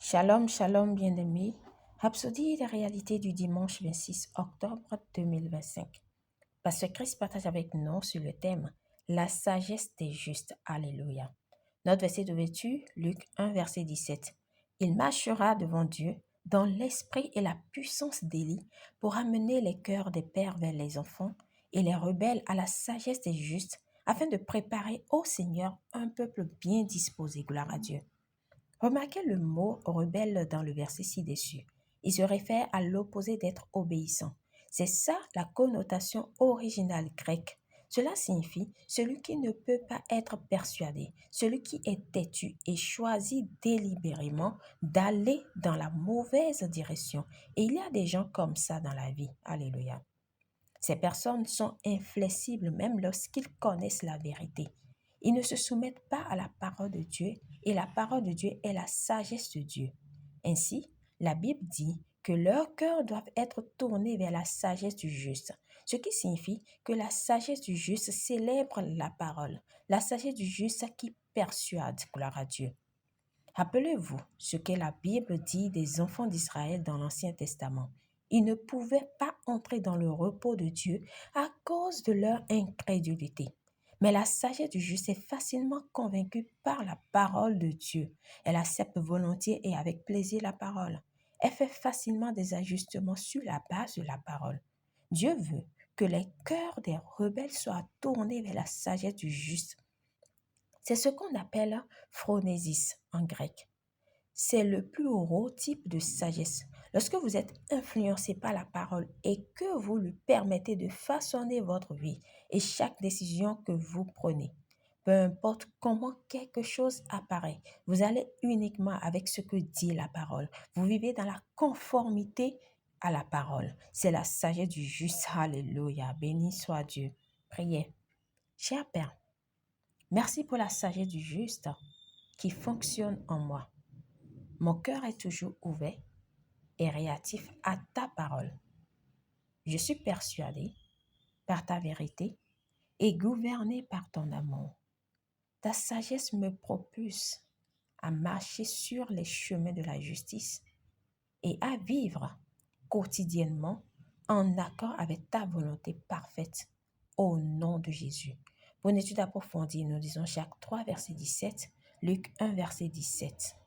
Shalom, shalom, bien-aimés. Rhapsodie des réalités du dimanche 26 octobre 2025. Pasteur Chris partage avec nous sur le thème La sagesse des justes. Alléluia. Notre verset de vertu, Luc 1, verset 17. Il marchera devant Dieu dans l'esprit et la puissance d'Élie pour amener les cœurs des pères vers les enfants et les rebelles à la sagesse des justes, afin de préparer au Seigneur un peuple bien disposé. Gloire à Dieu. Remarquez le mot rebelle dans le verset ci-dessus. Il se réfère à l'opposé d'être obéissant. C'est ça la connotation originale grecque. Cela signifie celui qui ne peut pas être persuadé, celui qui est têtu et choisit délibérément d'aller dans la mauvaise direction. Et il y a des gens comme ça dans la vie. Alléluia. Ces personnes sont inflexibles même lorsqu'ils connaissent la vérité. Ils ne se soumettent pas à la parole de Dieu et la parole de Dieu est la sagesse de Dieu. Ainsi, la Bible dit que leurs cœurs doivent être tournés vers la sagesse du juste, ce qui signifie que la sagesse du juste célèbre la parole, la sagesse du juste qui persuade, gloire à Dieu. Rappelez-vous ce que la Bible dit des enfants d'Israël dans l'Ancien Testament. Ils ne pouvaient pas entrer dans le repos de Dieu à cause de leur incrédulité. Mais la sagesse du juste est facilement convaincue par la parole de Dieu. Elle accepte volontiers et avec plaisir la parole. Elle fait facilement des ajustements sur la base de la parole. Dieu veut que les cœurs des rebelles soient tournés vers la sagesse du juste. C'est ce qu'on appelle phronésis en grec. C'est le plus haut type de sagesse. Lorsque vous êtes influencé par la parole et que vous lui permettez de façonner votre vie et chaque décision que vous prenez, peu importe comment quelque chose apparaît, vous allez uniquement avec ce que dit la parole. Vous vivez dans la conformité à la parole. C'est la sagesse du juste. Alléluia. Béni soit Dieu. Priez. Cher Père, merci pour la sagesse du juste qui fonctionne en moi. Mon cœur est toujours ouvert et réactif à ta parole. Je suis persuadé par ta vérité et gouverné par ton amour. Ta sagesse me propulse à marcher sur les chemins de la justice et à vivre quotidiennement en accord avec ta volonté parfaite au nom de Jésus. Pour une étude approfondie, nous disons Jacques 3, verset 17, Luc 1, verset 17.